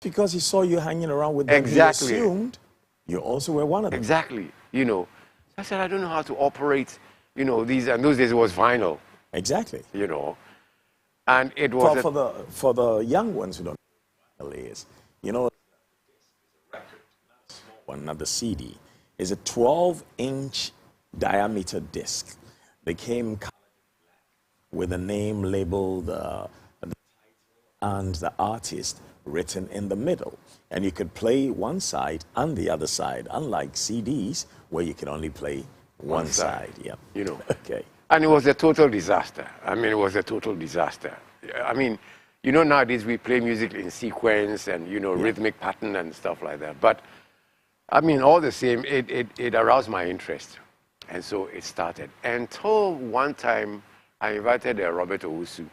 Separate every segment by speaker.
Speaker 1: Because he saw you hanging around with them,
Speaker 2: Exactly.
Speaker 1: he assumed you also were one of them.
Speaker 2: Exactly. You know, I said, I don't know how to operate, you know, these, and those days it was vinyl.
Speaker 1: Exactly.
Speaker 2: You know, and it was
Speaker 1: for the young ones who don't know what vinyl is, you know, one, not the CD, is a 12-inch diameter disc. They came with a name labeled the title and the artist written in the middle. And you could play one side and the other side, unlike CDs where you can only play one side. Yeah.
Speaker 2: You know.
Speaker 1: Okay.
Speaker 2: And it was a total disaster. I mean, it was a total disaster. I mean, you know, nowadays we play music in sequence and, you know, rhythmic pattern and stuff like that. But, I mean, all the same, it aroused my interest. And so it started. Until one time, I invited Robert Owusu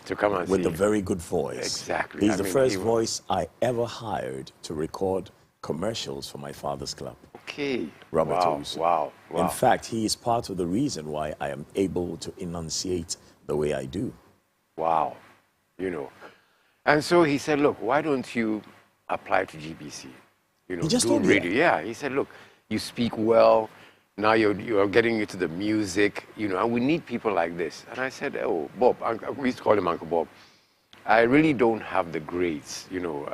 Speaker 2: to come and
Speaker 1: with
Speaker 2: sing.
Speaker 1: a very good voice.
Speaker 2: Exactly.
Speaker 1: He's the first voice I ever hired to record commercials for my father's club.
Speaker 2: Okay.
Speaker 1: Robert Owusu.
Speaker 2: Wow.
Speaker 1: In fact, he is part of the reason why I am able to enunciate the way I do.
Speaker 2: Wow. You know. And so he said, look, why don't you apply to GBC? You know,
Speaker 1: he just
Speaker 2: do
Speaker 1: told
Speaker 2: radio.
Speaker 1: you.
Speaker 2: Yeah. He said, look, you speak well. Now you're getting into the music, you know, and we need people like this. And I said, oh, Bob, we used to call him Uncle Bob. I really don't have the grades, you know,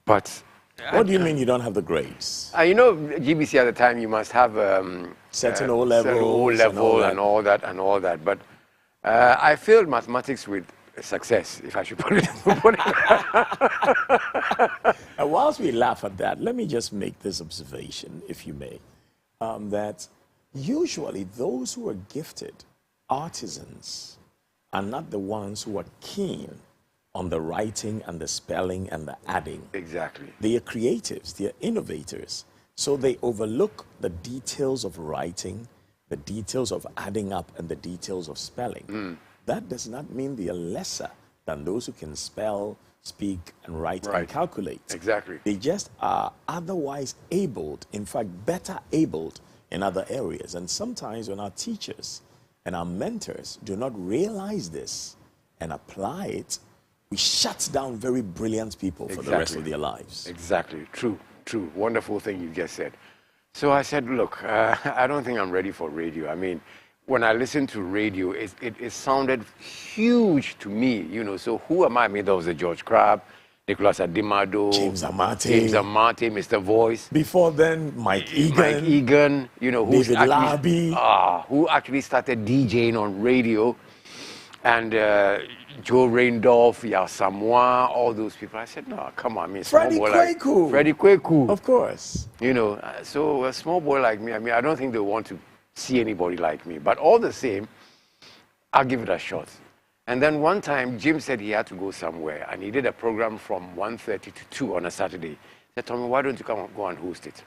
Speaker 2: but...
Speaker 1: What do you mean you don't have the grades?
Speaker 2: You know, GBC at the time, you must have
Speaker 1: certain O-level
Speaker 2: and all that. But I failed mathematics with success, if I should put it.
Speaker 1: And whilst we laugh at that, let me just make this observation, if you may, that usually those who are gifted, artisans, are not the ones who are keen on the writing and the spelling and the adding.
Speaker 2: Exactly.
Speaker 1: They are creatives, they are innovators. So they overlook the details of writing, the details of adding up, and the details of spelling. That does not mean they are lesser than those who can spell, speak, and write and calculate.
Speaker 2: Exactly.
Speaker 1: They just are otherwise abled, in fact, better abled in other areas. And sometimes when our teachers and our mentors do not realize this and apply it, we shut down very brilliant people for the rest of their lives.
Speaker 2: Exactly. True. Wonderful thing you just said. So I said, look, I don't think I'm ready for radio. I mean, when I listened to radio, it sounded huge to me, you know. So who am I? I mean, there was a George Crabbe, Nicholas Adimado,
Speaker 1: James Amate,
Speaker 2: Mr. Voice.
Speaker 1: Before then, Mike
Speaker 2: Egan, you know,
Speaker 1: David Larby,
Speaker 2: who actually started DJing on radio, and Joe Raindolph, Samoa, all those people. I said, no, come on, I mean,
Speaker 1: Freddie Kweku. Of course.
Speaker 2: You know, so a small boy like me, I mean, I don't think they want to see anybody like me. But all the same, I'll give it a shot. And then one time, Jim said he had to go somewhere, and he did a program from 1:30 to 2 on a Saturday. He said, Tommy, why don't you go and host it?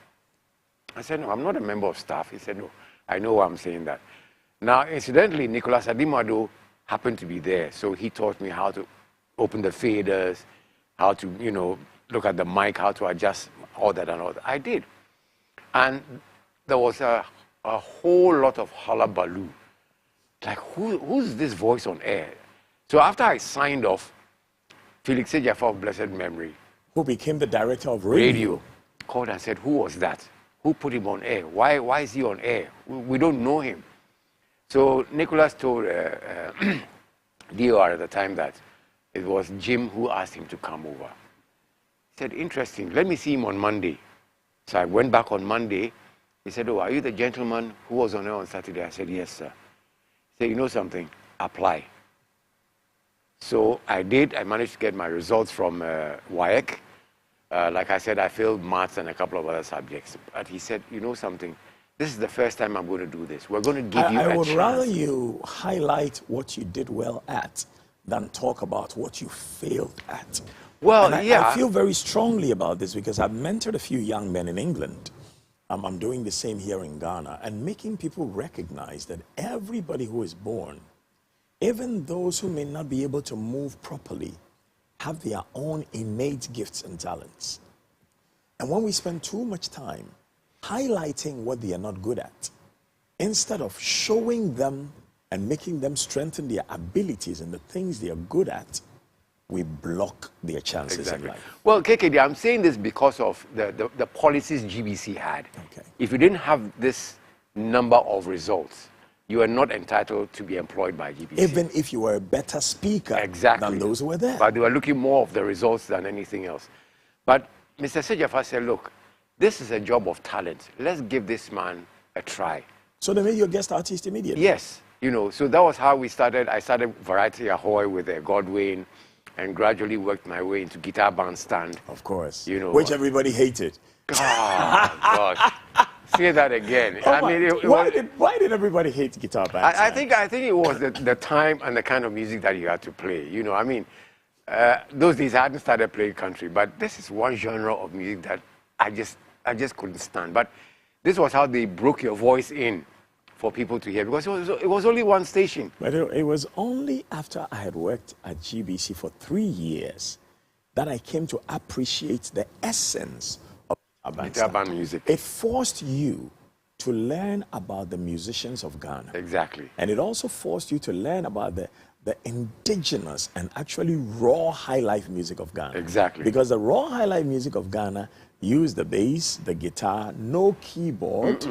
Speaker 2: I said, no, I'm not a member of staff. He said, no, I know why I'm saying that. Now, incidentally, Nicholas Adimado happened to be there, so he taught me how to open the faders, how to, you know, look at the mic, how to adjust all that and all that. I did. And there was a whole lot of hullabaloo. Like, who's this voice on air? So after I signed off, Felix Ejafa of blessed memory,
Speaker 1: who became the director of radio,
Speaker 2: called and said, who was that? Who put him on air? Why is he on air? We don't know him. So Nicholas told DOR at the time that it was Jim who asked him to come over. He said, interesting, let me see him on Monday. So I went back on Monday. He said, oh, are you the gentleman who was on air on Saturday? I said, yes, sir. He said, you know something? Apply. So I did. I managed to get my results from WAEC. Like I said, I failed maths and a couple of other subjects. But he said, you know something? This is the first time I'm going to do this. We're going to give you a chance.
Speaker 1: I would rather you highlight what you did well at than talk about what you failed at.
Speaker 2: Well,
Speaker 1: I feel very strongly about this because I've mentored a few young men in England. I'm doing the same here in Ghana and making people recognize that everybody who is born, even those who may not be able to move properly, have their own innate gifts and talents. And when we spend too much time highlighting what they are not good at, instead of showing them and making them strengthen their abilities and the things they are good at, we block their chances
Speaker 2: Exactly.
Speaker 1: in life.
Speaker 2: Well, KKD, I'm saying this because of the policies GBC had.
Speaker 1: Okay.
Speaker 2: If you didn't have this number of results, you are not entitled to be employed by GBC.
Speaker 1: Even if you were a better speaker than those who were there.
Speaker 2: But they were looking more of the results than anything else. But Mr. Sejafa said, look, this is a job of talent. Let's give this man a try.
Speaker 1: So they made you a guest artist immediately?
Speaker 2: Yes. You know, so that was how we started. I started Variety Ahoy with Godwin, and gradually worked my way into Guitar Bandstand.
Speaker 1: Of course.
Speaker 2: You know,
Speaker 1: which everybody hated.
Speaker 2: Oh, gosh. Say that again.
Speaker 1: Oh, I mean, why did everybody hate Guitar Bandstand?
Speaker 2: I think it was the time and the kind of music that you had to play. You know, I mean, those days I hadn't started playing country, but this is one genre of music that I just couldn't stand. But this was how they broke your voice in for people to hear, because it was only one station.
Speaker 1: But it was only after I had worked at GBC for 3 years that I came to appreciate the essence of
Speaker 2: Guitar band music.
Speaker 1: It forced you to learn about the musicians of Ghana.
Speaker 2: Exactly.
Speaker 1: And it also forced you to learn about the indigenous and actually raw high life music of Ghana.
Speaker 2: Exactly.
Speaker 1: Because the raw high life music of Ghana used the bass, the guitar, no keyboard,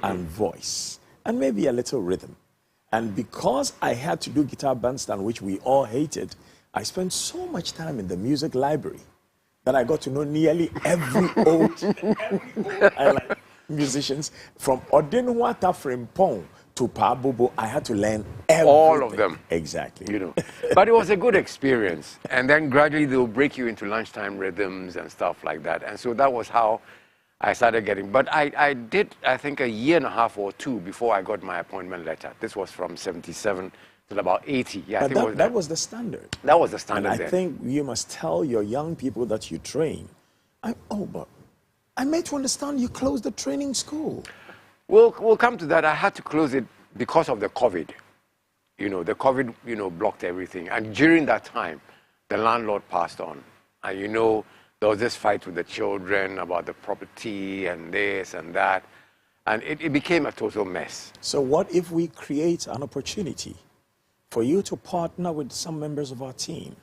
Speaker 1: and voice, and maybe a little rhythm. And because I had to do Guitar Bandstand, which we all hated, I spent so much time in the music library that I got to know nearly every old high life musicians, from Odinwata Frimpong to Pa Bobo. I had to learn everything.
Speaker 2: All of them.
Speaker 1: Exactly.
Speaker 2: You know, but it was a good experience. And then gradually they'll break you into lunchtime rhythms and stuff like that. And so that was how I started getting. But I did, I think, a year and a half or two before I got my appointment letter. This was from 77 till about 80. Yeah,
Speaker 1: but that was the standard.
Speaker 2: That was the standard.
Speaker 1: And I think you must tell your young people that you train. But I made to understand you closed the training school.
Speaker 2: We'll come to that. I had to close it because of the COVID. You know, the COVID, blocked everything. And during that time, the landlord passed on. And, there was this fight with the children about the property and this and that. And it became a total mess.
Speaker 1: So what if we create an opportunity for you to partner with some members of our team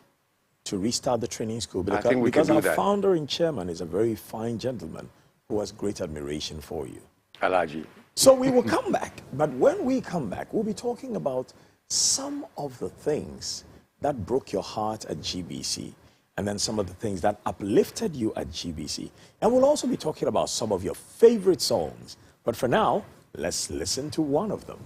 Speaker 1: to restart the training school?
Speaker 2: I think we can do
Speaker 1: our
Speaker 2: that.
Speaker 1: founder and chairman is a very fine gentleman who has great admiration for you.
Speaker 2: Alaji.
Speaker 1: So we will come back. But when we come back, we'll be talking about some of the things that broke your heart at GBC, and then some of the things that uplifted you at GBC. And we'll also be talking about some of your favorite songs. But for now, let's listen to one of them.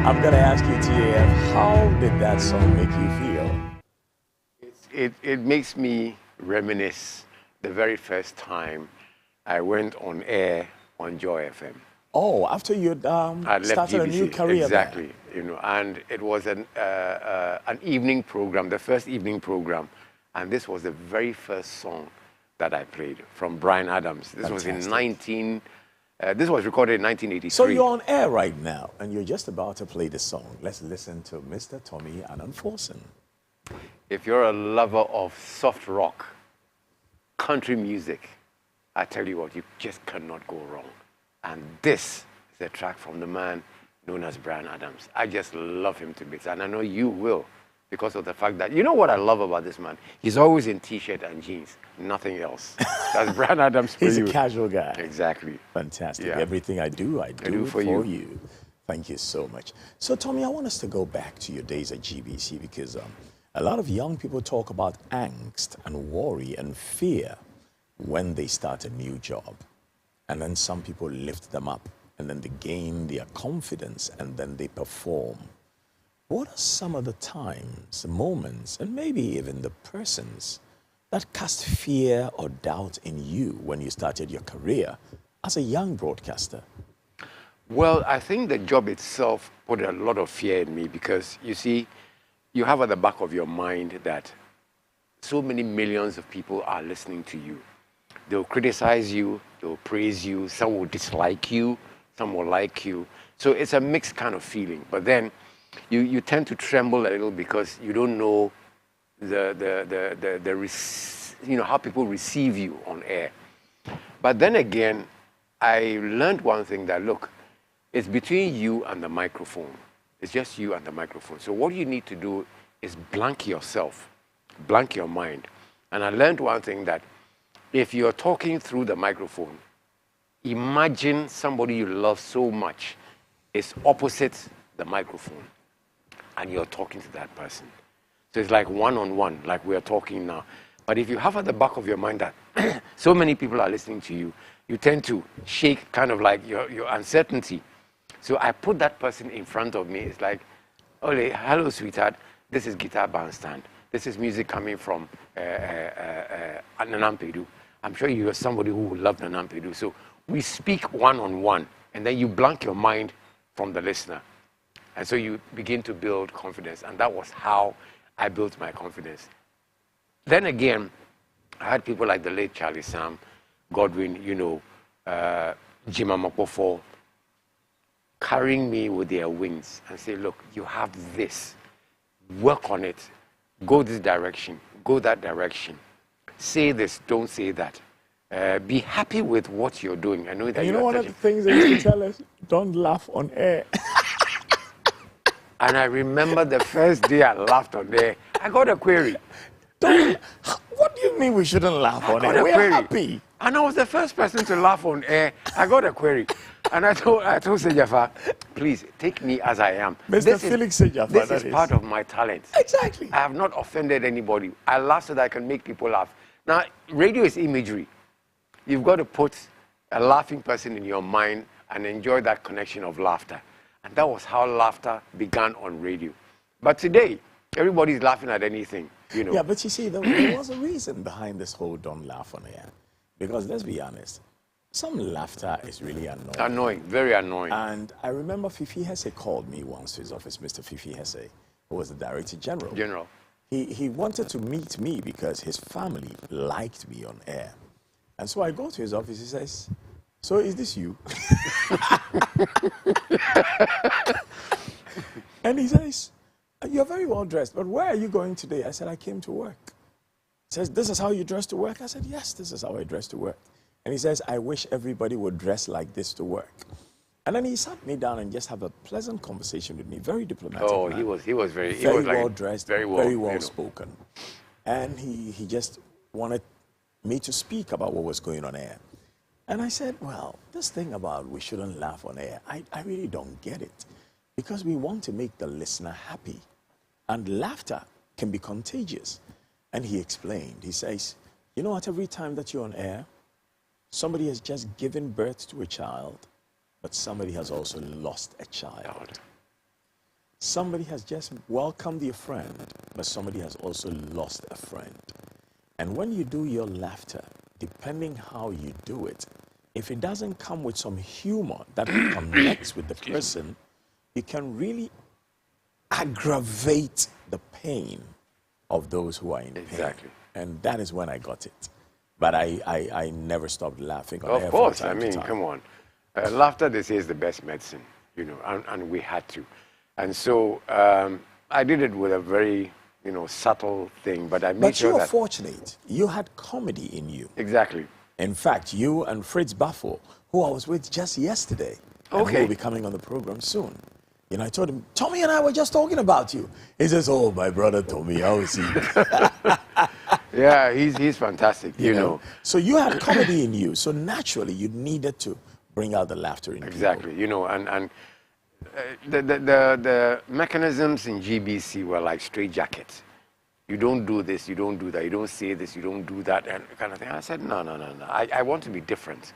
Speaker 1: I'm going to ask you, TAF, how did that song make you feel?
Speaker 2: It makes me reminisce the very first time I went on air on Joy FM.
Speaker 1: Oh, after you'd
Speaker 2: I left
Speaker 1: started a
Speaker 2: GBC.
Speaker 1: new career
Speaker 2: Exactly,
Speaker 1: there.
Speaker 2: you know, and it was an evening program, the first evening program, and this was the very first song that I played from Bryan Adams. This was in this was recorded in 1983.
Speaker 1: So you're on air right now, and you're just about to play the song. Let's listen to Mr. Tommy Annan Forson.
Speaker 2: If you're a lover of soft rock, country music, I tell you what, you just cannot go wrong. And this is a track from the man known as Bryan Adams. I just love him to bits, and I know you will, because of the fact that, you know what I love about this man? He's always in T-shirt and jeans, nothing else. That's Bryan Adams for
Speaker 1: He's
Speaker 2: you.
Speaker 1: a casual guy.
Speaker 2: Exactly.
Speaker 1: Fantastic.
Speaker 2: Yeah.
Speaker 1: Everything I do it for you. Thank you so much. So, Tommy, I want us to go back to your days at GBC, because a lot of young people talk about angst and worry and fear when they start a new job. And then some people lift them up, and then they gain their confidence, and then they perform. What are some of the times, the moments, and maybe even the persons that cast fear or doubt in you when you started your career as a young broadcaster?
Speaker 2: Well, I think the job itself put a lot of fear in me, because, you see, you have at the back of your mind that so many millions of people are listening to you. They'll criticize you, they'll praise you, some will dislike you, some will like you. So it's a mixed kind of feeling. But then you tend to tremble a little, because you don't know how people receive you on air. But then again, I learned one thing, that look, it's between you and the microphone. It's just you and the microphone. So what you need to do is blank yourself, blank your mind. And I learned one thing, that if you're talking through the microphone, imagine somebody you love so much is opposite the microphone, and you're talking to that person. So it's like one-on-one, like we're talking now. But if you have at the back of your mind that so many people are listening to you, you tend to shake kind of like your uncertainty. So I put that person in front of me. It's like, Ole, hello, sweetheart. This is Guitar Bandstand. This is music coming from Annan. I'm sure you're somebody who would love Annan. So we speak one-on-one, and then you blank your mind from the listener. And so you begin to build confidence. And that was how I built my confidence. Then again, I had people like the late Charlie Sam, Godwin, Jima Mokofo, carrying me with their wings and say, look, you have this. Work on it. Go this direction. Go that direction. Say this, don't say that. Be happy with what you're doing. I know that
Speaker 1: you know one of the things they used to tell us, don't laugh on air.
Speaker 2: And I remember the first day I laughed on air, I got a query.
Speaker 1: What do you mean we shouldn't laugh on air? We're happy.
Speaker 2: And I was the first person to laugh on air. I got a query. And I told Sejafa, please take me as I am.
Speaker 1: Mr. Felix Sejafa,
Speaker 2: this is part of my talent.
Speaker 1: Exactly.
Speaker 2: I have not offended anybody. I laugh so that I can make people laugh. Now, radio is imagery. You've got to put a laughing person in your mind and enjoy that connection of laughter. And that was how laughter began on radio. But today, everybody's laughing at anything,
Speaker 1: Yeah, but you see, there was a reason behind this whole don't laugh on air. Because let's be honest, some laughter is really annoying.
Speaker 2: Annoying, very annoying.
Speaker 1: And I remember Fifi Hesse called me once to his office, Mr. Fifi Hesse, who was the Director General. He wanted to meet me because his family liked me on air. And so I go to his office, he says, so is this you? And he says, you're very well dressed, but where are you going today? I said, I came to work. He says, this is how you dress to work? I said, yes, this is how I dress to work. And he says, I wish everybody would dress like this to work. And then he sat me down and just had a pleasant conversation with me, very diplomatic.
Speaker 2: Oh,
Speaker 1: man.
Speaker 2: he was very
Speaker 1: well dressed,
Speaker 2: very
Speaker 1: well spoken. And he just wanted me to speak about what was going on air. And I said, well, this thing about we shouldn't laugh on air, I really don't get it. Because we want to make the listener happy. And laughter can be contagious. And he explained, he says, you know what, every time that you're on air, somebody has just given birth to a child, but somebody has also lost a child. somebody has just welcomed your friend, but somebody has also lost a friend. And when you do your laughter, depending how you do it, if it doesn't come with some humor that connects with the person, it can really aggravate the pain of those who are in pain.
Speaker 2: Exactly.
Speaker 1: And that is when I got it. But I never stopped laughing on air
Speaker 2: Of
Speaker 1: from
Speaker 2: course,
Speaker 1: time
Speaker 2: I
Speaker 1: to
Speaker 2: mean,
Speaker 1: time.
Speaker 2: come on. Laughter, they say, is the best medicine, you know, and we had to. And so I did it with a very, you know, subtle thing, but I made
Speaker 1: But
Speaker 2: sure
Speaker 1: you are
Speaker 2: that...
Speaker 1: fortunate. You had comedy in you.
Speaker 2: Exactly.
Speaker 1: In fact, you and Fritz Baffo, who I was with just yesterday, and who
Speaker 2: Okay.
Speaker 1: will be coming on the program soon. You know, I told him, Tommy and I were just talking about you. He says, oh, my brother Tommy, how is he?
Speaker 2: Yeah, he's fantastic, you know.
Speaker 1: So you had comedy in you. So naturally, you needed to bring out the laughter in
Speaker 2: Exactly,
Speaker 1: people.
Speaker 2: you know, and the mechanisms in GBC were like straitjackets. You don't do this, you don't do that, you don't say this, you don't do that, and kind of thing. I said, no. I want to be different,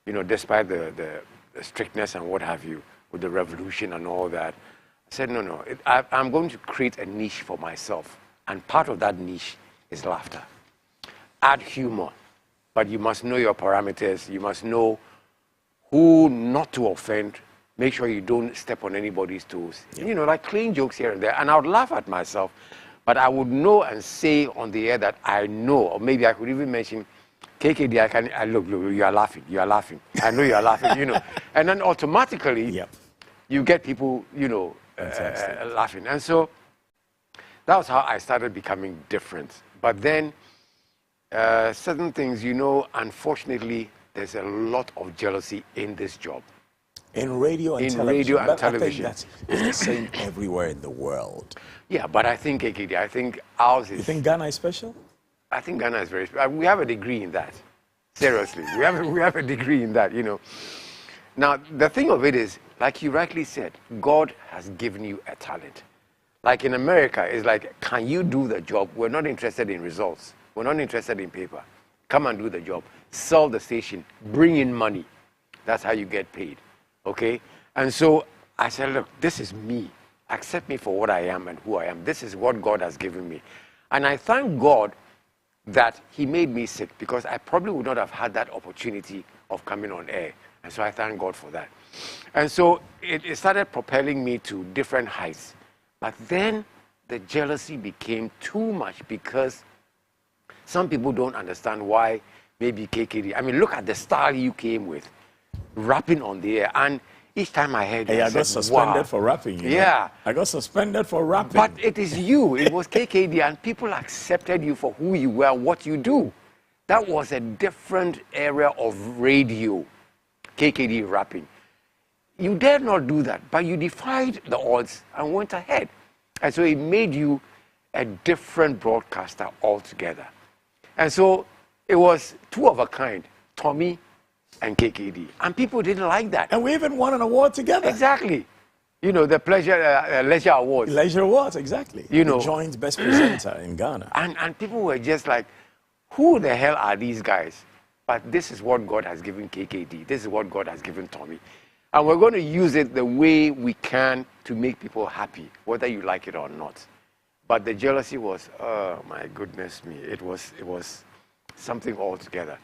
Speaker 2: you know, despite the strictness and what have you, with the revolution and all that. I said, no. I'm going to create a niche for myself, and part of that niche is laughter. Add humor, but you must know your parameters. You must know who not to offend. Make sure you don't step on anybody's toes. You know, like clean jokes here and there. And I would laugh at myself, but I would know and say on the air that I know, or maybe I could even mention, KKD, look, you are laughing. I know you are laughing, you know. And then automatically, you get people, you know, laughing. And so that was how I started becoming different. But then certain things, you know, unfortunately, there's a lot of jealousy in this job.
Speaker 1: In radio and television.
Speaker 2: Radio and
Speaker 1: but
Speaker 2: television.
Speaker 1: I think that's the same everywhere in the world.
Speaker 2: Yeah, but I think, KKD, I think ours is...
Speaker 1: You think Ghana is special?
Speaker 2: I think Ghana is very special. We have a degree in that. Seriously. We have a degree in that, you know. Now, the thing of it is, like you rightly said, God has given you a talent. Like in America, it's like, can you do the job? We're not interested in results. We're not interested in paper. Come and do the job. Sell the station. Bring in money. That's how you get paid. Okay? And so I said, look, this is me. Accept me for what I am and who I am. This is what God has given me. And I thank God that he made me sick, because I probably would not have had that opportunity of coming on air. And so I thank God for that. And so it started propelling me to different heights. But then the jealousy became too much, because some people don't understand why maybe KKD. I mean, look at the style you came with, rapping on the air. And each time I heard it,
Speaker 1: I got suspended for rapping. You know? I got suspended for rapping.
Speaker 2: But it is you. It was KKD, and people accepted you for who you were, what you do. That was a different area of radio, KKD rapping. You dared not do that, but you defied the odds and went ahead. And so it made you a different broadcaster altogether. And so it was two of a kind, Tommy and KKD. And people didn't like that.
Speaker 1: And we even won an award together.
Speaker 2: Exactly. You know, the Leisure Awards.
Speaker 1: Leisure Awards, exactly.
Speaker 2: You know.
Speaker 1: The joint best presenter in Ghana.
Speaker 2: And people were just like, who the hell are these guys? But this is what God has given KKD. This is what God has given Tommy. And we're going to use it the way we can to make people happy, whether you like it or not. But the jealousy was, oh my goodness me, it was something altogether.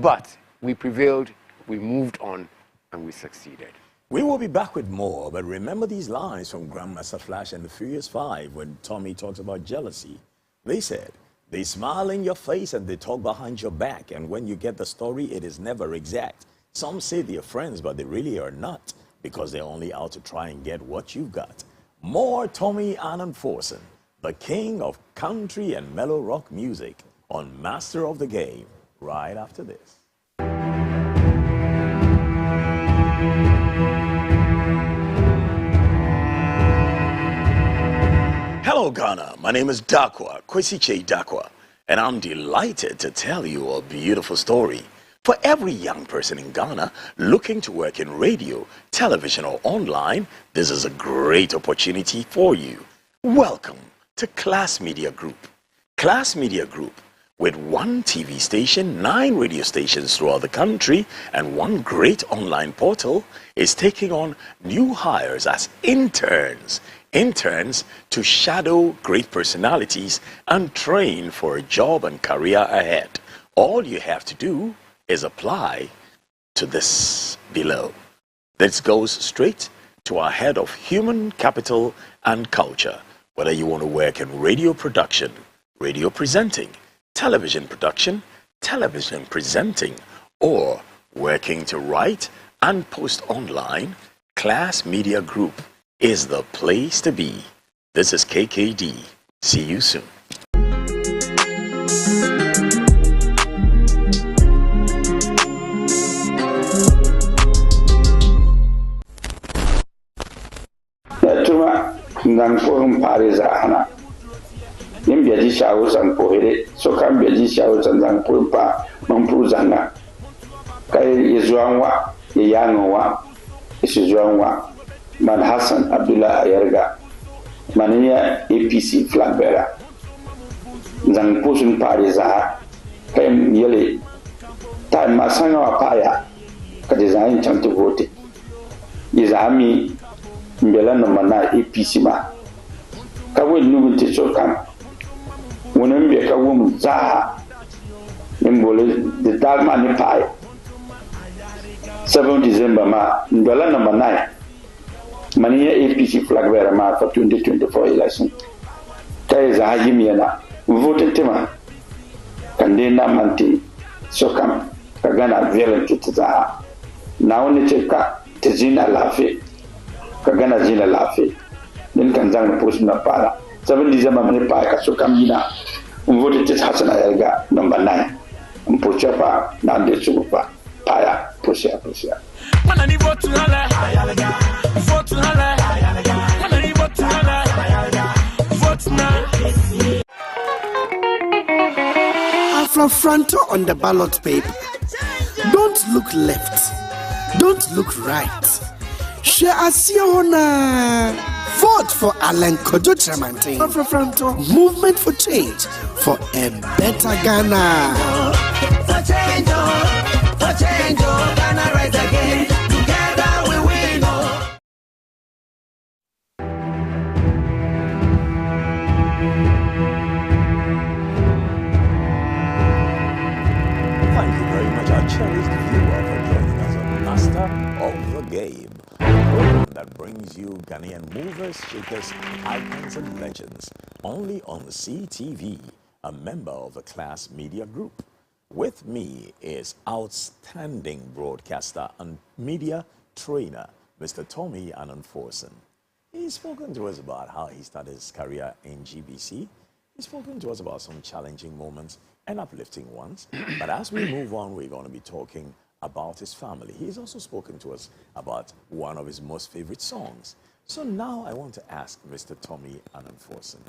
Speaker 2: But we prevailed, we moved on, and we succeeded.
Speaker 1: We will be back with more, but remember these lines from Grandmaster Flash and the Furious Five when Tommy talks about jealousy. They said, they smile in your face and they talk behind your back, and when you get the story, it is never exact. Some say they're friends, but they really are not, because they're only out to try and get what you've got. More Tommy Annan Forson, the king of country and mellow rock music, on Master of the Game, right after this. Hello, Ghana. My name is Dakwa, Kwesi Che Dakwa, and I'm delighted to tell you a beautiful story. For every young person in Ghana looking to work in radio, television, or online, this is a great opportunity for you. Welcome to Class Media Group. Class Media Group, with one TV station, 9 radio stations throughout the country, and one great online portal, is taking on new hires as interns interns to shadow great personalities and train for a job and career ahead. All you have to do is apply to this below. This goes straight to our head of human capital and culture. Whether you want to work in radio production, radio presenting, television production, television presenting, or working to write and post online, Class Media Group is the place to be. This is KKD. See you soon.
Speaker 3: Nang pohon Paris Hana. In Biaji Shaws and Pohede, so can Biaji Shaws and Zang Pulpa, Mampuzanga. Kai is Juanwa, Yanowa, Isjuanwa, Man Hassan Abdullah Ayerga, Mania APC flag bearer. Zang Potion Paris came yearly. Time Masanga Paya, a design chant to vote. Is Ami. Mbela no mana APC ma ka we nu ti so kan wonem be ka wom za mbole de dagma ni pai 7 December ma mbela no mana mani APC flag bearer ma for 2024 election kai za hajimi na vote tema kan de na manti so kan ka gana violent ti za na woni te ka te jina lafi kagana jina lafi nin kan zang post na para 7 December mane pa ka so kamina vote te hasana elga number 9 mpocha pa na de chupa paya posia manani vote hala vote hala manani vote hala vote na
Speaker 4: Afro-fronto on the ballot paper. Don't look left, don't look right. Vote for Alan Kojo Tremantin. Afro-fronto movement for change for a better Ghana. For change, Ghana rise again. Together we win.
Speaker 1: Thank you very much, our cherished viewer, for joining us on Master of the Game, that brings you Ghanaian movers, shakers, icons, and legends, only on CTV, a member of the Class Media Group. With me is outstanding broadcaster and media trainer, Mr. Tommy Annan Forson. He's spoken to us about how he started his career in GBC. He's spoken to us about some challenging moments and uplifting ones. But as we move on, we're going to be talking about his family. He's also spoken to us about one of his most favorite songs. So now I want to ask Mr. Tommy Annan Forson,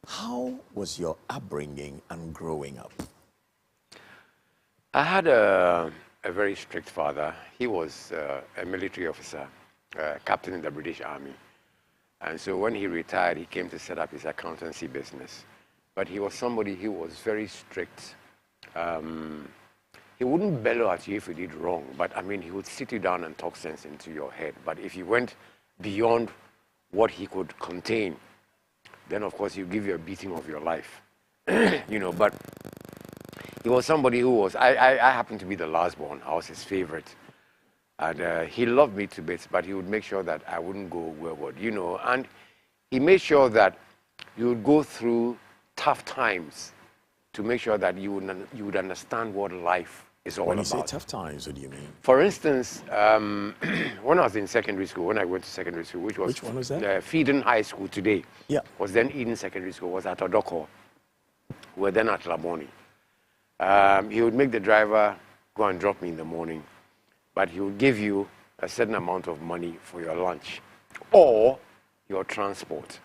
Speaker 1: how was your upbringing and growing up?
Speaker 2: I had a very strict father. He was a military officer, captain in the British Army. And so when he retired, he came to set up his accountancy business. But he was somebody who was very strict. He wouldn't bellow at you if you did wrong, but I mean, he would sit you down and talk sense into your head. But if you went beyond what he could contain, then of course he'll give you a beating of your life. But he was somebody who was, I happened to be the last born. I was his favorite. And he loved me to bits, but he would make sure that I wouldn't go wayward, and he made sure that you would go through tough times to make sure that you would understand what life is all about.
Speaker 1: When you say tough times, what do you mean?
Speaker 2: For instance, when I was in secondary school, when I went to secondary school, which
Speaker 1: one was that?
Speaker 2: Feeden High School today,
Speaker 1: yeah,
Speaker 2: was then Eden Secondary School, was at Odoko. We were then at Laboni. He would make the driver go and drop me in the morning, but he would give you a certain amount of money for your lunch or your transport,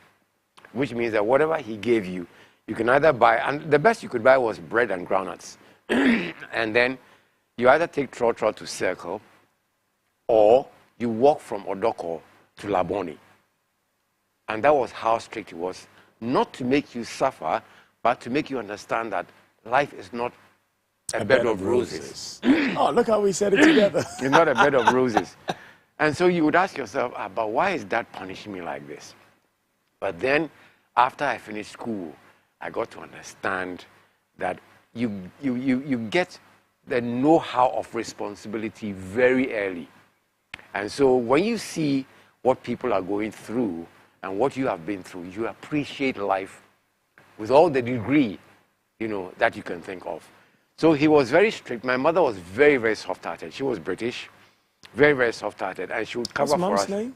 Speaker 2: which means that whatever he gave you, you can either buy, and the best you could buy was bread and groundnuts. And then you either take Trotro to Circle or you walk from Odoko to Laboni. And that was how strict he was, not to make you suffer, but to make you understand that life is not a bed of roses.
Speaker 1: Oh, look how we said it together.
Speaker 2: It's not a bed of roses. And so you would ask yourself, but why is Dad punishing me like this? But then, after I finished school, I got to understand that you get the know-how of responsibility very early. And so when you see what people are going through and what you have been through, you appreciate life with all the degree, that you can think of. So he was very strict. My mother was very, very soft-hearted. She was British, very, very soft-hearted, and she would cover for us.
Speaker 1: What's mom's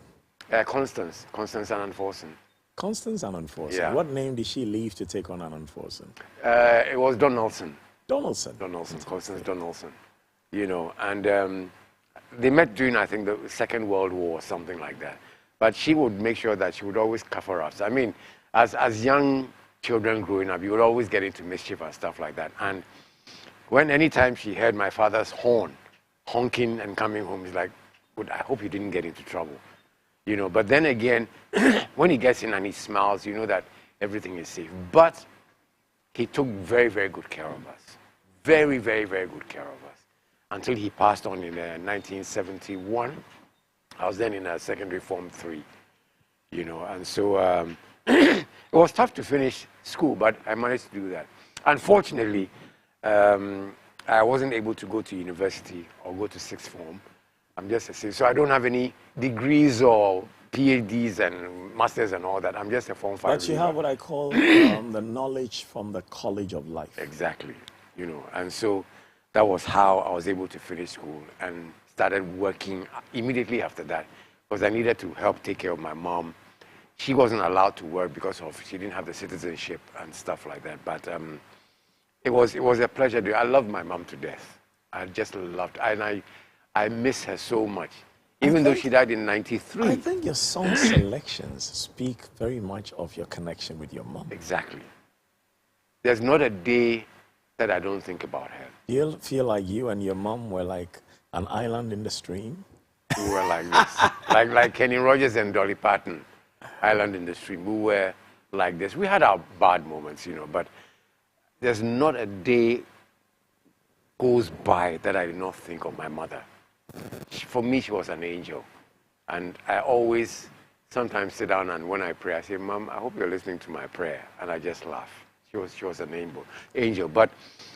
Speaker 2: name? Constance Annan Forson.
Speaker 1: Constance Annan Forson.
Speaker 2: Yeah.
Speaker 1: What name did she leave to take on Annan Forson?
Speaker 2: It was Donaldson.
Speaker 1: Donaldson.
Speaker 2: Constance Donaldson. And they met during, I think, the Second World War or something like that. But she would make sure that she would always cover us. I mean, as young children growing up, you would always get into mischief and stuff like that. And anytime she heard my father's horn honking and coming home, he's like, I hope you didn't get into trouble. But then again, when he gets in and he smiles, you know that everything is safe. But he took very, very good care of us. Very, very, very good care of us. Until he passed on in 1971. I was then in secondary form 3, and so it was tough to finish school, but I managed to do that. Unfortunately, I wasn't able to go to university or go to sixth form. I'm just a sixth, so I don't have any degrees or PhDs and masters and all that. I'm just a form 5.
Speaker 1: But you have what I call the knowledge from the college of life.
Speaker 2: Exactly, and so that was how I was able to finish school and started working immediately after that because I needed to help take care of my mom. She wasn't allowed to work because she didn't have the citizenship and stuff like that. But it was a pleasure. I loved my mom to death. I just loved her. And I miss her so much. Even though she died in 93.
Speaker 1: I think your song selections speak very much of your connection with your mom.
Speaker 2: Exactly. There's not a day that I don't think about her.
Speaker 1: Do you feel like you and your mom were like an island in the stream?
Speaker 2: We were like this. like Kenny Rogers and Dolly Parton, island in the stream. We were like this. We had our bad moments, but there's not a day goes by that I did not think of my mother. For me, she was an angel. And I always sometimes sit down and when I pray, I say, Mom, I hope you're listening to my prayer. And I just laugh. She was an angel. But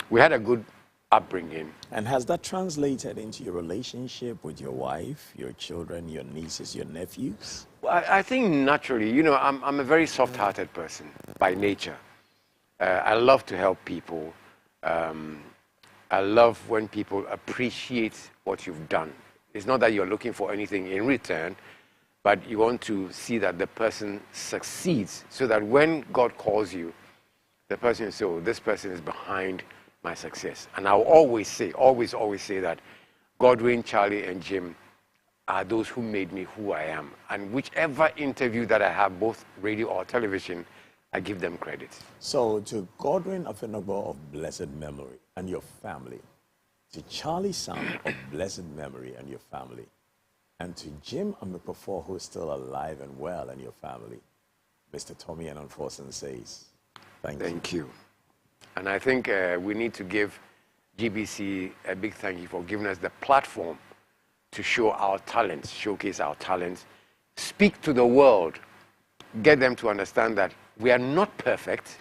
Speaker 2: we had a good upbringing.
Speaker 1: And has that translated into your relationship with your wife, your children, your nieces, your nephews?
Speaker 2: Well, I think naturally, I'm a very soft-hearted person by nature. I love to help people. I love when people appreciate what you've done. It's not that you're looking for anything in return, but you want to see that the person succeeds so that when God calls you, the person will say, oh, this person is behind my success. And I'll always say that Godwin, Charlie, and Jim are those who made me who I am. And whichever interview that I have, both radio or television, I give them credit.
Speaker 1: So to Godwin Afenogbo of blessed memory and your family, to Charlie Sam of blessed memory and your family, and to Jim Amepofor, who is still alive and well, and your family, Mr. Tommy Annan Forson says, thank you.
Speaker 2: And I think we need to give GBC a big thank you for giving us the platform to show our talents, showcase our talents, speak to the world, get them to understand that we are not perfect,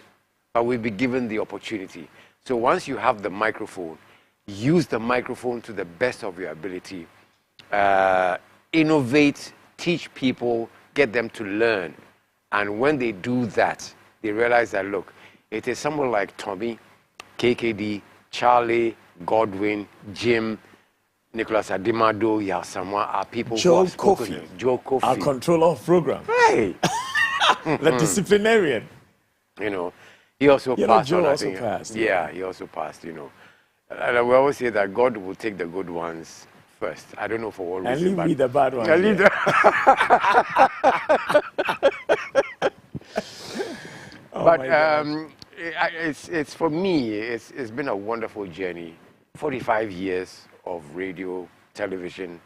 Speaker 2: but we'll be given the opportunity. So once you have the microphone, use the microphone to the best of your ability, innovate, teach people, get them to learn. And when they do that, they realize that, look, it is someone like Tommy, KKD, Charlie, Godwin, Jim, Nicholas Adimado, Yasamwa are people
Speaker 1: Joe
Speaker 2: who have spoken.
Speaker 1: Kofi.
Speaker 2: Joe Kofi.
Speaker 1: Our controller of program.
Speaker 2: Hey!
Speaker 1: The disciplinarian.
Speaker 2: He also passed.
Speaker 1: Joe also passed.
Speaker 2: Yeah, he also passed, And we always say that God will take the good ones first. I don't know for what reason.
Speaker 1: And leave me the bad ones.
Speaker 2: It's for me, it's been a wonderful journey. 45 years of radio, television,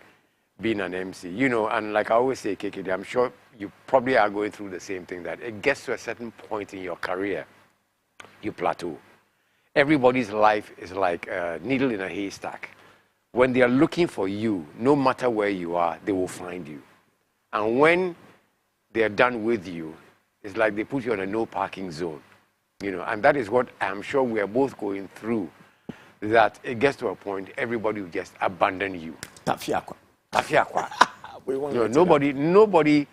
Speaker 2: being an MC. And like I always say, KKD, I'm sure you probably are going through the same thing, that it gets to a certain point in your career, you plateau. Everybody's life is like a needle in a haystack. when they are looking for you, no matter where you are, they will find you. And when they are done with you, it's like they put you on a no parking zone, you know, and that is what I'm sure we are both going through, that it gets to a point, everybody will just abandon you.
Speaker 1: Tafiakwa.
Speaker 2: Nobody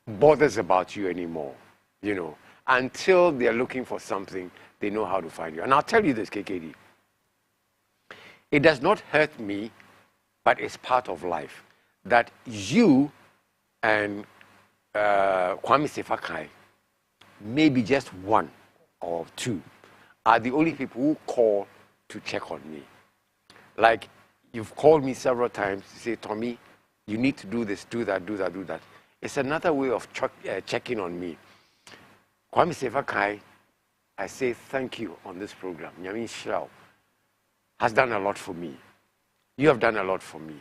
Speaker 2: bothers about you anymore, you know, until they're looking for something, they know how to find you. And I'll tell you this, KKD. It does not hurt me, but it's part of life, that you and Kwame Sefakai, maybe just one or two, are the only people who call to check on me. Like, you've called me several times to say, Tommy, you need to do this, do that, do that, do that. It's another way of checking on me. Kwame Sefakai, I say thank you on this program. Nyamin Shrao has done a lot for me. You have done a lot for me.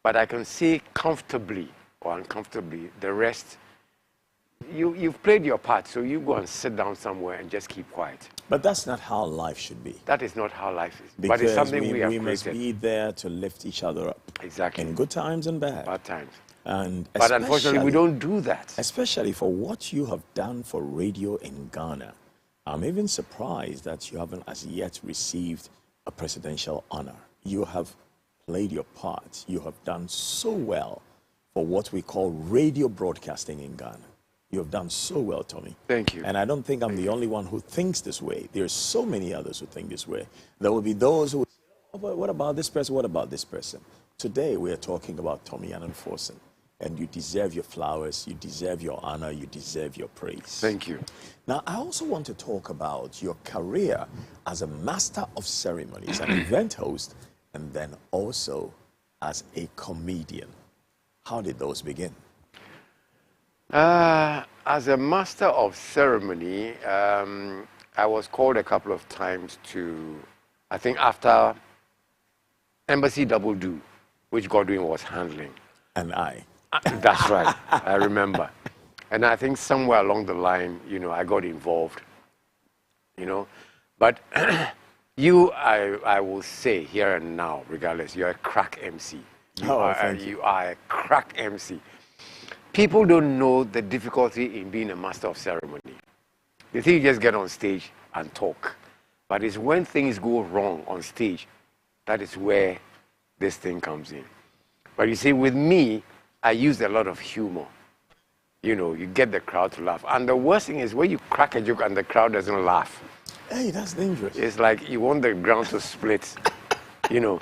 Speaker 2: But I can say comfortably or uncomfortably, the rest, you've played your part, so you go and sit down somewhere and just keep quiet.
Speaker 1: But that's not how life should be.
Speaker 2: That is not how life is.
Speaker 1: Because
Speaker 2: but it's something we have
Speaker 1: we must
Speaker 2: created.
Speaker 1: be there to lift each other up.
Speaker 2: Exactly.
Speaker 1: In good times and bad.
Speaker 2: Bad times.
Speaker 1: But
Speaker 2: unfortunately, we don't do that.
Speaker 1: Especially for what you have done for radio in Ghana. I'm even surprised that you haven't as yet received a presidential honor. You have played your part. You have done so well for what we call radio broadcasting in Ghana. You have done so well, Tommy.
Speaker 2: Thank you.
Speaker 1: And I don't think I'm the only one who thinks this way. There are so many others who think this way. There will be those who will say, oh, but what about this person? What about this person? Today, we are talking about Tommy Annan Forson. And you deserve your flowers, you deserve your honor, you deserve your praise.
Speaker 2: Thank you.
Speaker 1: Now, I also want to talk about your career as a master of ceremonies, an event host, and then also as a comedian. How did those begin?
Speaker 2: As a master of ceremony, I was called a couple of times to, I think after Embassy Double Do, which Godwin was handling.
Speaker 1: And I.
Speaker 2: That's right, I remember. And I think somewhere along the line, you know, I got involved, you know. But I will say here and now, regardless, you're a crack MC. You are a crack MC. People don't know the difficulty in being a master of ceremony. They think you just get on stage and talk. But it's when things go wrong on stage, that is where this thing comes in. But you see, with me, I use a lot of humor. You know, you get the crowd to laugh. And the worst thing is when you crack a joke and the crowd doesn't laugh.
Speaker 1: Hey, that's dangerous.
Speaker 2: It's like you want the ground to split, you know.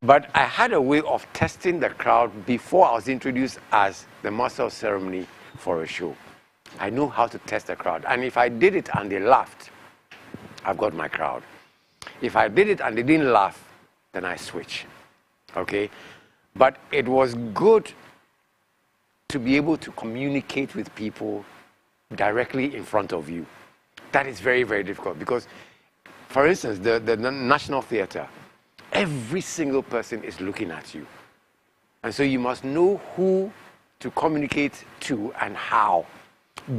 Speaker 2: But I had a way of testing the crowd before I was introduced as the master of ceremony for a show. I know how to test the crowd. And if I did it and they laughed, I've got my crowd. If I did it and they didn't laugh, then I switch. Okay? But it was good to be able to communicate with people directly in front of you. That is very, very difficult because, for instance, the National Theatre, every single person is looking at you. And so you must know who to communicate to and how.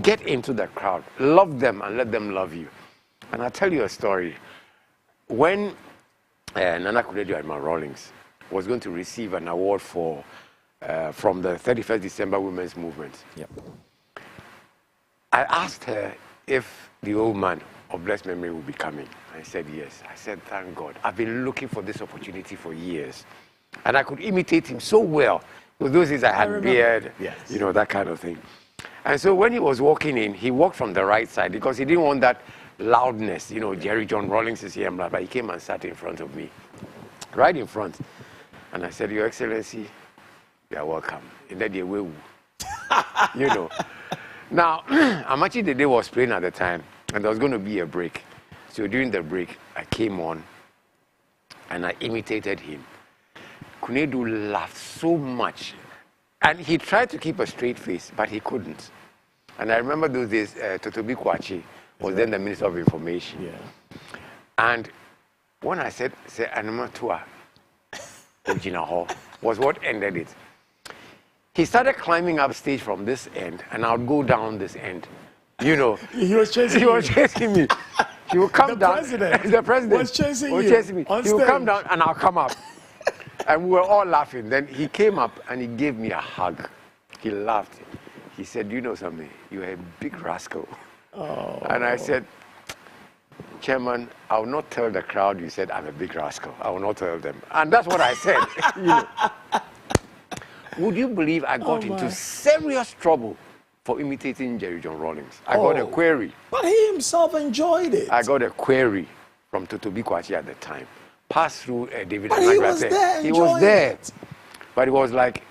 Speaker 2: Get into the crowd, love them and let them love you. And I'll tell you a story. When Nana Kuredio and Ma Rawlings was going to receive an award for from the 31st December Women's Movement.
Speaker 1: Yep.
Speaker 2: I asked her if the old man of blessed memory would be coming. I said yes. I said, thank God. I've been looking for this opportunity for years. And I could imitate him so well. With those days I had beard,
Speaker 1: yes.
Speaker 2: You know, that kind of thing. And so when he was walking in, he walked from the right side because he didn't want that loudness. You know, Jerry John Rawlings is here and blah, but he came and sat in front of me, right in front. And I said, Your Excellency, you are welcome. In that day, you know. Now, Amachi Dede was playing at the time, and there was going to be a break. So during the break, I came on, and I imitated him. Kunedu laughed so much. And he tried to keep a straight face, but he couldn't. And I remember those days, Totobi Kwachi was then the Minister of Information.
Speaker 1: Yeah.
Speaker 2: And when I said Anima Tua, was what ended it. He started climbing up stage from this end, and I would go down this end. You know,
Speaker 1: he was chasing
Speaker 2: me. He would come down.
Speaker 1: The president
Speaker 2: was
Speaker 1: chasing
Speaker 2: me. He would come down, and I'll come up. And we were all laughing. Then he came up and he gave me a hug. He laughed. He said, you know something? You're a big rascal.
Speaker 1: Oh.
Speaker 2: And I said, Chairman, I will not tell the crowd you said I'm a big rascal. I will not tell them. And that's what I said. You know. Would you believe I got into serious trouble for imitating Jerry John Rawlings? I got a query.
Speaker 1: But he himself enjoyed it.
Speaker 2: I got a query from Totobi Kwachi at the time. Passed through David
Speaker 1: But he was there.
Speaker 2: He was there.
Speaker 1: It.
Speaker 2: But it was like,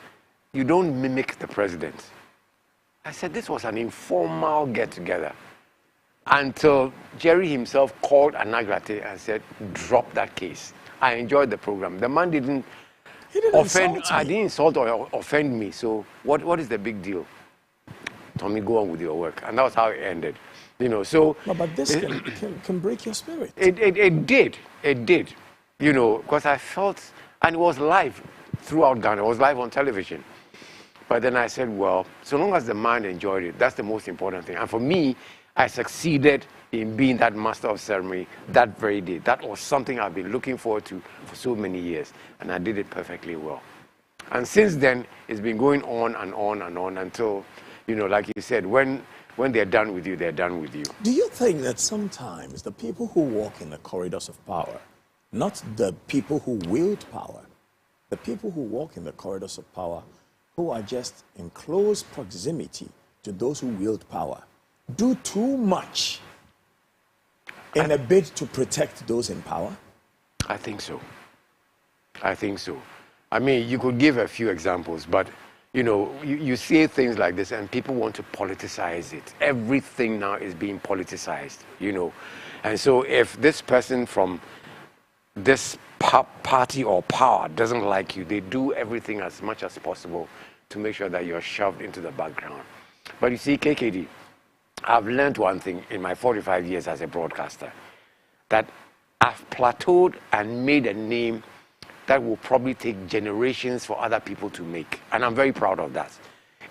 Speaker 2: you don't mimic the president. I said, this was an informal get-together. Until Jerry himself called Anagrate and said, drop that case. I enjoyed the program. The man didn't offend. I didn't insult or offend me. So what is the big deal? Tommy, go on with your work. And that was how it ended. You know, so...
Speaker 1: But this can break your spirit.
Speaker 2: It did. It did. You know, because I felt... And it was live throughout Ghana. It was live on television. But then I said, well, so long as the man enjoyed it, that's the most important thing. And for me, I succeeded in being that master of ceremony that very day. That was something I've been looking forward to for so many years. And I did it perfectly well. And since then, it's been going on and on and on until, you know, like you said, when they're done with you, they're done with you.
Speaker 1: Do you think that sometimes the people who walk in the corridors of power, not the people who wield power, the people who walk in the corridors of power, who are just in close proximity to those who wield power, do too much in a bid to protect those in power?
Speaker 2: I think so. I think so. I mean, you could give a few examples, but, you know, you see things like this and people want to politicize it. Everything now is being politicized, you know. And so if this person from this party or power doesn't like you, they do everything as much as possible to make sure that you're shoved into the background. But you see, KKD, I've learned one thing in my 45 years as a broadcaster, that I've plateaued and made a name that will probably take generations for other people to make. And I'm very proud of that.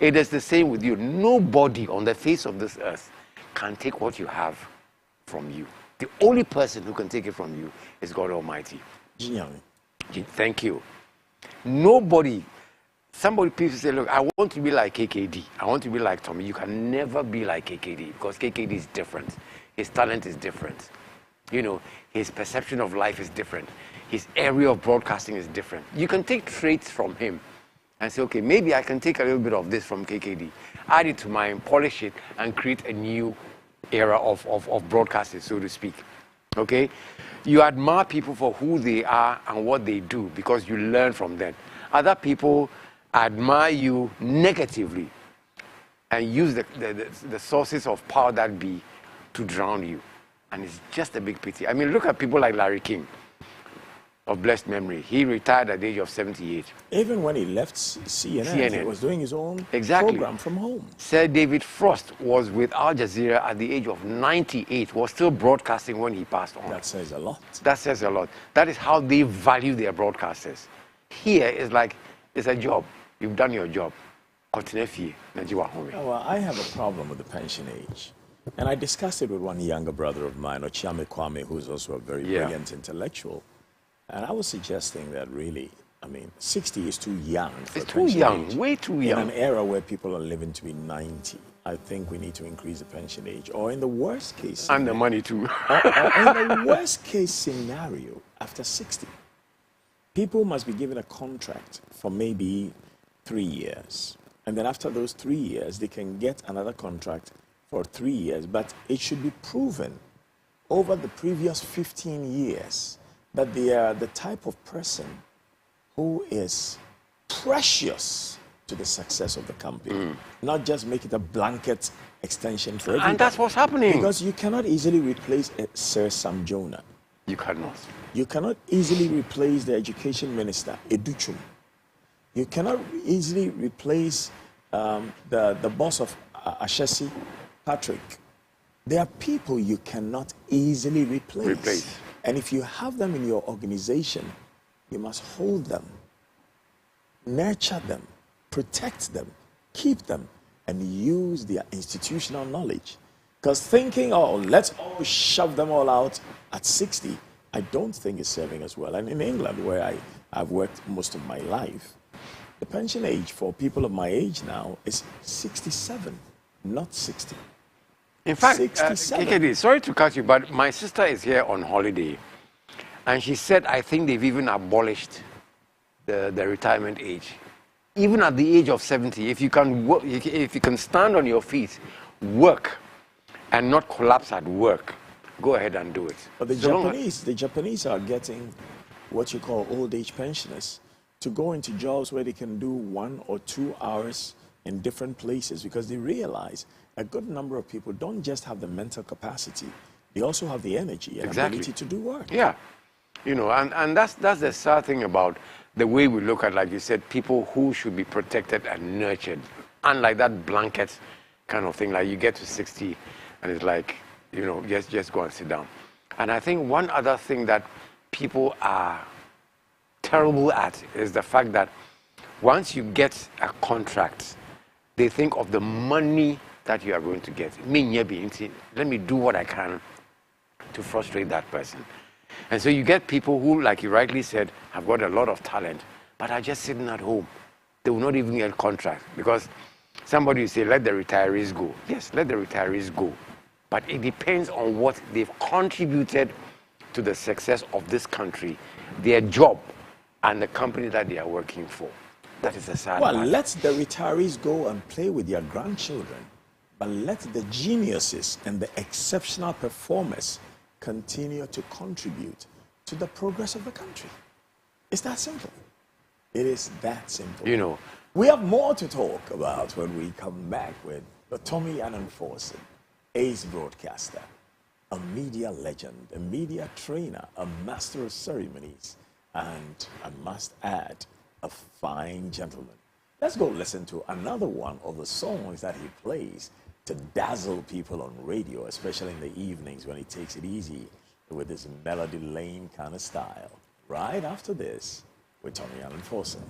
Speaker 2: It is the same with you. Nobody on the face of this earth can take what you have from you. The only person who can take it from you is God Almighty. Thank you. Nobody. Somebody people say, look, I want to be like KKD. I want to be like Tommy. You can never be like KKD because KKD is different. His talent is different. You know, his perception of life is different. His area of broadcasting is different. You can take traits from him and say, okay, maybe I can take a little bit of this from KKD, add it to mine, polish it, and create a new era of broadcasting, so to speak. Okay? You admire people for who they are and what they do because you learn from them. Other people admire you negatively and use the sources of power that be to drown you. And it's just a big pity. I mean, look at people like Larry King, of blessed memory. He retired at the age of 78.
Speaker 1: Even when he left CNN, he was doing his own program from home.
Speaker 2: Sir David Frost was with Al Jazeera at the age of 98, was still broadcasting when he passed on.
Speaker 1: That says a lot.
Speaker 2: That says a lot. That is how they value their broadcasters. Here is like, it's a job. You've done your job.
Speaker 1: Well, I have a problem with the pension age. And I discussed it with one younger brother of mine, Ochiame Kwame, who's also a very brilliant intellectual. And I was suggesting that really, I mean, 60 is too young. For
Speaker 2: it's too young, way too young.
Speaker 1: In an era where people are living to be 90, I think we need to increase the pension age. Or in the worst case scenario,
Speaker 2: and the money too.
Speaker 1: or in the worst case scenario, after 60, people must be given a contract for maybe 3 years. And then after those 3 years, they can get another contract for 3 years. But it should be proven over the previous 15 years that they are the type of person who is precious to the success of the company. Not just make it a blanket extension for everybody.
Speaker 2: And that's what's happening.
Speaker 1: Because you cannot easily replace Sir Sam Jonah.
Speaker 2: You cannot.
Speaker 1: You cannot easily replace the education minister, Educhum. You cannot easily replace the boss of Ashesi, Patrick. There are people you cannot easily replace. And if you have them in your organization, you must hold them, nurture them, protect them, keep them, and use their institutional knowledge. Because thinking, oh, let's all shove them all out at 60, I don't think is serving us well. And in England, where I've worked most of my life. The pension age for people of my age now is 67, not 60.
Speaker 2: In fact,
Speaker 1: 67.
Speaker 2: KKD, sorry to cut you, but my sister is here on holiday, and she said, I think they've even abolished the retirement age. Even at the age of 70, if you can work, if you can stand on your feet, work, and not collapse at work, go ahead and do it.
Speaker 1: But the Japanese are getting what you call old age pensioners to go into jobs where they can do 1 or 2 hours in different places, because they realize a good number of people don't just have the mental capacity, they also have the energy and ability to do work.
Speaker 2: Yeah. You know, and that's the sad thing about the way we look at, like you said, people who should be protected and nurtured. Unlike that blanket kind of thing, like you get to 60 and it's like, you know, just go and sit down. And I think one other thing that people are terrible at is the fact that once you get a contract, they think of the money that you are going to get. Let me do what I can to frustrate that person. And so you get people who, like you rightly said, have got a lot of talent, but are just sitting at home. They will not even get a contract because somebody will say, let the retirees go. Yes, let the retirees go. But it depends on what they've contributed to the success of this country, their job, and the company that they are working for. That is a sad part.
Speaker 1: Well, let the retirees go and play with their grandchildren, but let the geniuses and the exceptional performers continue to contribute to the progress of the country. It's that simple. It is that simple.
Speaker 2: You know,
Speaker 1: we have more to talk about when we come back with the Tommy Annan Forson, ace broadcaster, a media legend, a media trainer, a master of ceremonies, and I must add, a fine gentleman. Let's go listen to another one of the songs that he plays to dazzle people on radio, especially in the evenings when he takes it easy with his melody lane kind of style. Right after this, with Tommy Annan Forson.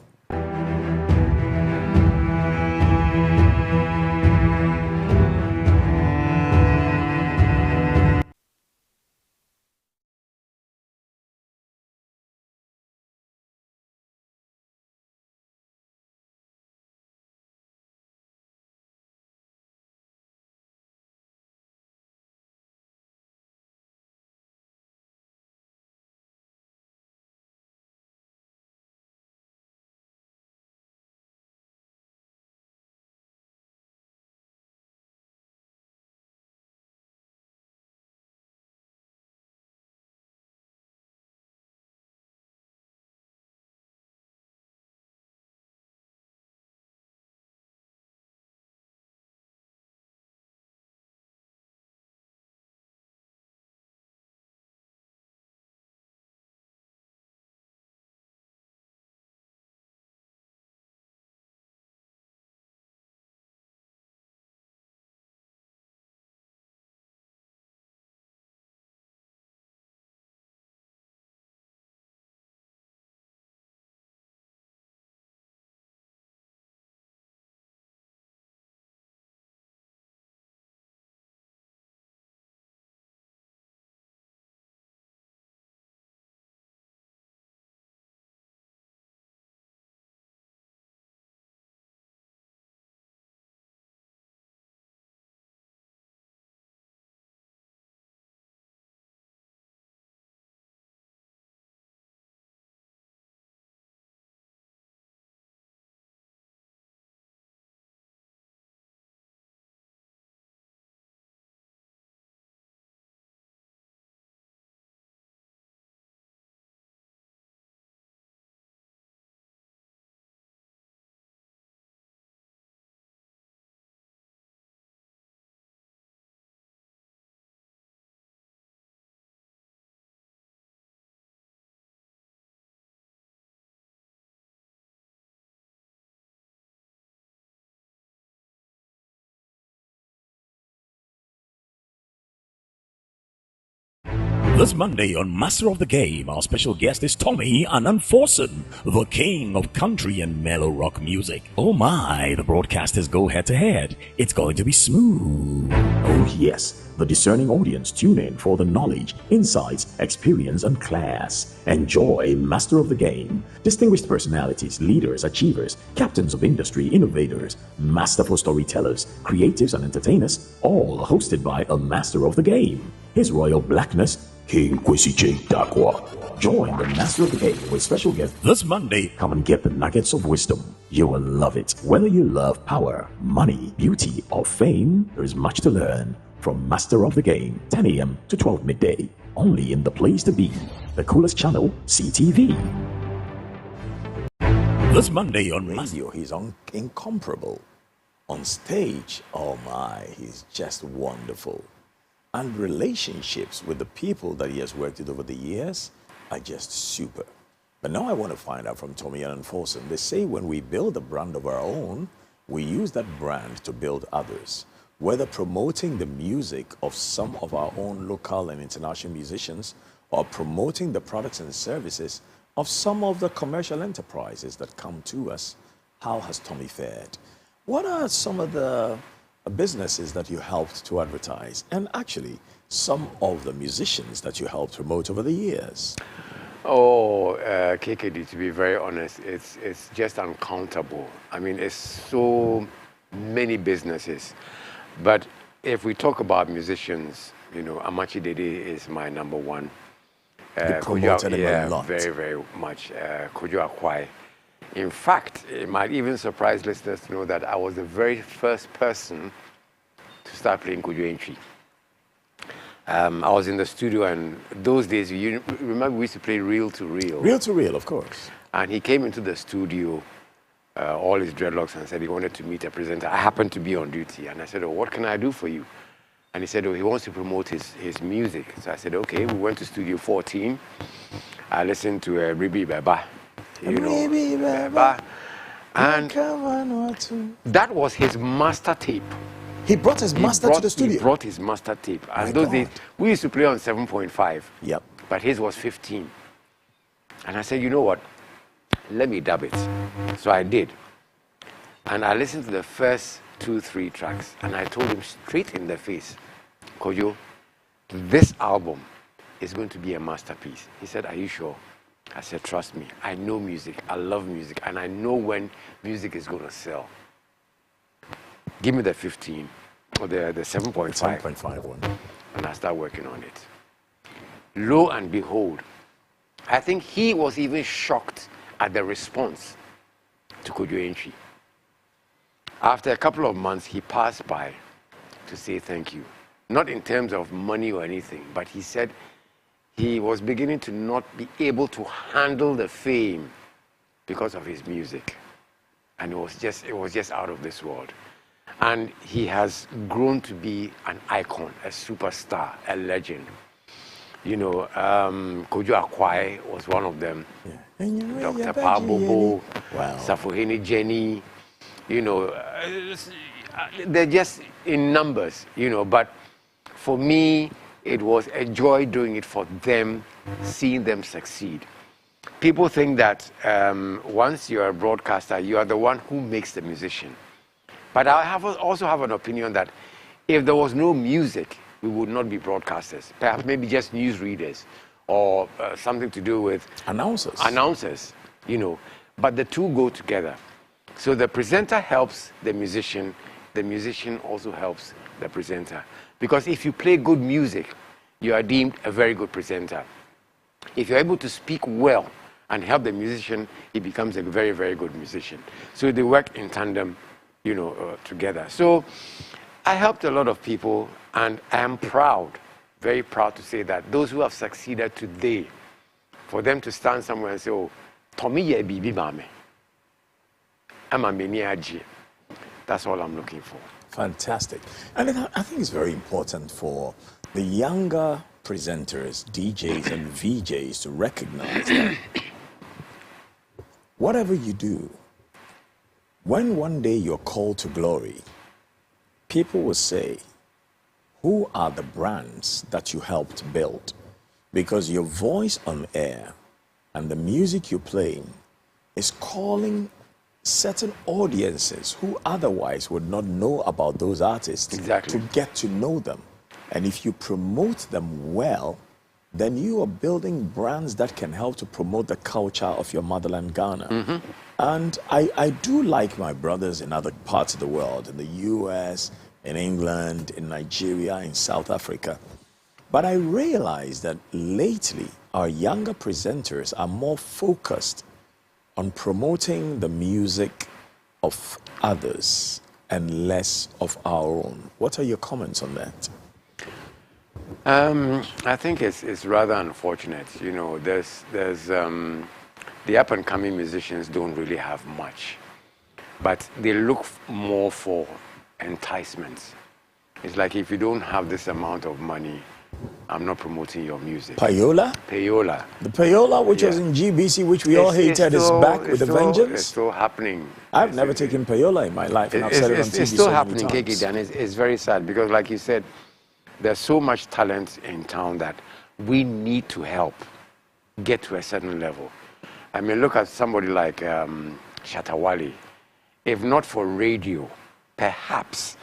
Speaker 1: This Monday on Master of the Game, our special guest is Tommy Annan Forson, the king of country and mellow rock music. Oh my, the broadcasters go head to head. It's going to be smooth. Oh yes, the discerning audience tune in for the knowledge, insights, experience, and class. Enjoy Master of the Game. Distinguished personalities, leaders, achievers, captains of industry, innovators, masterful storytellers, creatives, and entertainers, all hosted by a Master of the Game. His Royal Blackness, King Kwesi J. Dakwa. Join the Master of the Game with special guest this Monday. Come and get the nuggets of wisdom. You will love it. Whether you love power, money, beauty, or fame, there is much to learn from Master of the Game, 10 a.m. to 12 midday. Only in the place to be, the coolest channel, CTV. This Monday on radio, he's incomparable. On stage, oh my, he's just wonderful. And relationships with the people that he has worked with over the years are just super. But now I want to find out from Tommy Annan Forson. They say when we build a brand of our own, we use that brand to build others. Whether promoting the music of some of our own local and international musicians or promoting the products and services of some of the commercial enterprises that come to us, how has Tommy fared? What are some of the businesses that you helped to advertise, and actually some of the musicians that you helped promote over the years?
Speaker 2: Oh, KKD, to be very honest, it's just uncountable. I mean, it's so many businesses. But if we talk about musicians, you know, Amachi Dede is my number one.
Speaker 1: You promoted him a lot.
Speaker 2: Very, very much. Kojo Akwai. In fact, it might even surprise listeners to know that I was the very first person to start playing Kojo Entry. I was in the studio, and those days, you remember we used to play reel to reel.
Speaker 1: Reel to reel, of course.
Speaker 2: And he came into the studio, all his dreadlocks, and said he wanted to meet a presenter. I happened to be on duty, and I said, oh, what can I do for you? And he said, oh, he wants to promote his music. So I said, okay. We went to Studio 14. I listened to Ribi Baba. You know, Baba. And that was his master tape.
Speaker 1: He brought his master to the studio?
Speaker 2: He brought his master tape. And those days, we used to play on 7.5.
Speaker 1: Yep.
Speaker 2: But his was 15. And I said, you know what? Let me dub it. So I did. And I listened to the first 2-3 tracks. And I told him straight in the face, Kojo, this album is going to be a masterpiece. He said, are you sure? I said, trust me. I know music. I love music. And I know when music is going to sell. Give me the 15 or the 7.5.
Speaker 1: 7.5 one.
Speaker 2: And I start working on it. Lo and behold, I think he was even shocked at the response to Kojo Entry. After a couple of months, he passed by to say thank you. Not in terms of money or anything, but he said he was beginning to not be able to handle the fame because of his music. And it was just out of this world. And he has grown to be an icon, a superstar, a legend. You know, Kojo Akwai was one of them. Yeah. Dr. Pa Bobo, wow. Safohene Jenny, you know, they're just in numbers, you know. But for me, it was a joy doing it for them, seeing them succeed. People think that once you're a broadcaster, you are the one who makes the musician. But I also have an opinion that if there was no music, we would not be broadcasters. Perhaps maybe just newsreaders or something to do with announcers, you know. But the two go together. So the presenter helps the musician also helps the presenter. Because if you play good music, you are deemed a very good presenter. If you're able to speak well and help the musician, he becomes a very, very good musician. So they work in tandem, you know, together. So I helped a lot of people, and I am proud, very proud to say that those who have succeeded today, for them to stand somewhere and say, oh, Tommy ye bibi mame. I'm a meniaji. That's all I'm looking for.
Speaker 1: Fantastic. And I think it's very important for the younger presenters, DJs and VJs to recognize that whatever you do, when one day you're called to glory, people will say, who are the brands that you helped build? because your voice on air and the music you're playing is calling certain audiences who otherwise would not know about those artists
Speaker 2: Exactly.
Speaker 1: to get to know them. And if you promote them well, then you are building brands that can help to promote the culture of your motherland, Ghana. And I do like my brothers in other parts of the world, in the US, in England, in Nigeria, in South Africa. But I realize that lately, our younger presenters are more focused on promoting the music of others and less of our own. What are your comments on that?
Speaker 2: I think it's rather unfortunate. You know, there's the up-and-coming musicians don't really have much, but they look more for enticements. It's like, if you don't have this amount of money, I'm not promoting your music.
Speaker 1: Payola?
Speaker 2: Payola.
Speaker 1: The payola, which was
Speaker 2: Yeah.
Speaker 1: in GBC, which we all hated, is back with a vengeance.
Speaker 2: It's still happening.
Speaker 1: I've never taken payola in my life, and I've said it on TV
Speaker 2: It's still
Speaker 1: so many
Speaker 2: happening,
Speaker 1: times.
Speaker 2: KKD, and it's very sad because, like you said, there's so much talent in town that we need to help get to a certain level. I mean, look at somebody like Shatawale. If not for radio, perhaps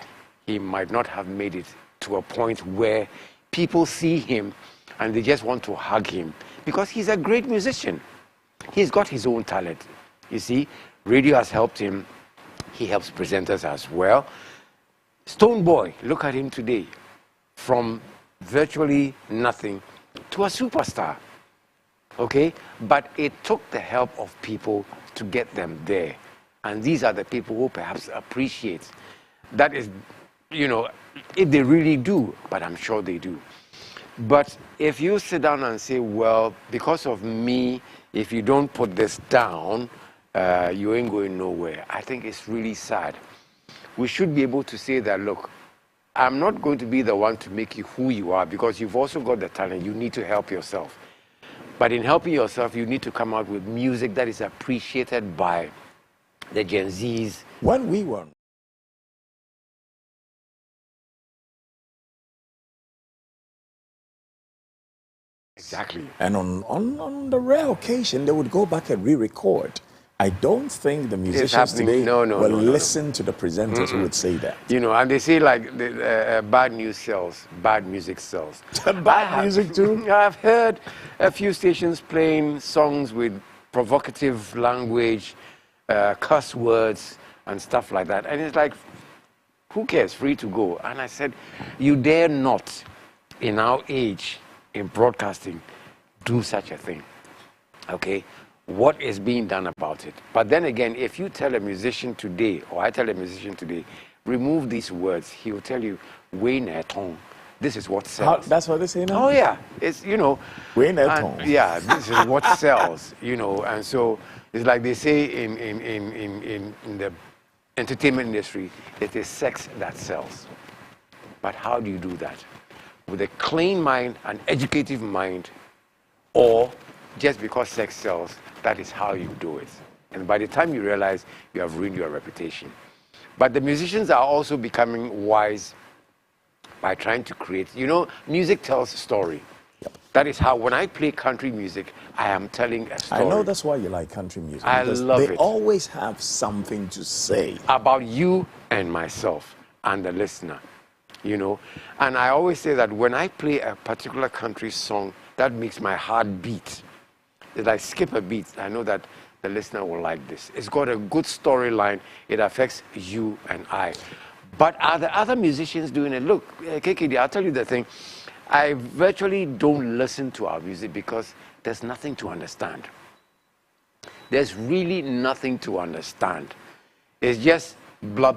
Speaker 2: he might not have made it to a point where people see him and they just want to hug him, because he's a great musician. He's got his own talent. You see, radio has helped him. He helps presenters as well. Stone Boy, look at him today. From virtually nothing to a superstar. Okay? But it took the help of people to get them there. And these are the people who perhaps appreciate. That is, you know, if they really do, but I'm sure they do. But if you sit down and say, well, because of me, if you don't put this down, you ain't going nowhere, I think it's really sad. We should be able to say that, look, I'm not going to be the one to make you who you are, because you've also got the talent. You need to help yourself. But in helping yourself, you need to come out with music that is appreciated by the Gen Zs.
Speaker 1: When we were
Speaker 2: Exactly.
Speaker 1: and on the rare occasion, they would go back and re-record. I don't think the musicians today will listen to the presenters who would say that.
Speaker 2: You know, and they say, like, bad news sells, bad music sells.
Speaker 1: Bad music too?
Speaker 2: I've heard a few stations playing songs with provocative language, cuss words, and stuff like that. And it's like, who cares? Free to go. And I said, you dare not, in our age, in broadcasting, do such a thing. Okay? What is being done about it? But then again, if you tell a musician today, or I tell a musician today, remove these words, he will tell you, Wayne Eton. This is what sells.
Speaker 1: That's what they say now?
Speaker 2: Oh, yeah. It's, you know.
Speaker 1: Wayne Eton.
Speaker 2: Yeah, this is what sells, you know. And so it's like they say in the entertainment industry, it is sex that sells. But how do you do that? With a clean mind, an educative mind, or just because sex sells, that is how you do it. And by the time you realize, you have ruined your reputation. But the musicians are also becoming wise by trying to create, you know, music tells a story.
Speaker 1: Yep.
Speaker 2: That is how, when I play country music, I am telling a story.
Speaker 1: I know that's why you like country music.
Speaker 2: I love it.
Speaker 1: They always have something to say.
Speaker 2: About you and myself and the listener, you know. And I always say that when I play a particular country song, that makes my heart beat. If I skip a beat, I know that the listener will like this. It's got a good storyline. It affects you and I. But are the other musicians doing it? Look, KKD, I'll tell you the thing. I virtually don't listen to our music because there's nothing to understand. There's really nothing to understand. It's just blubber.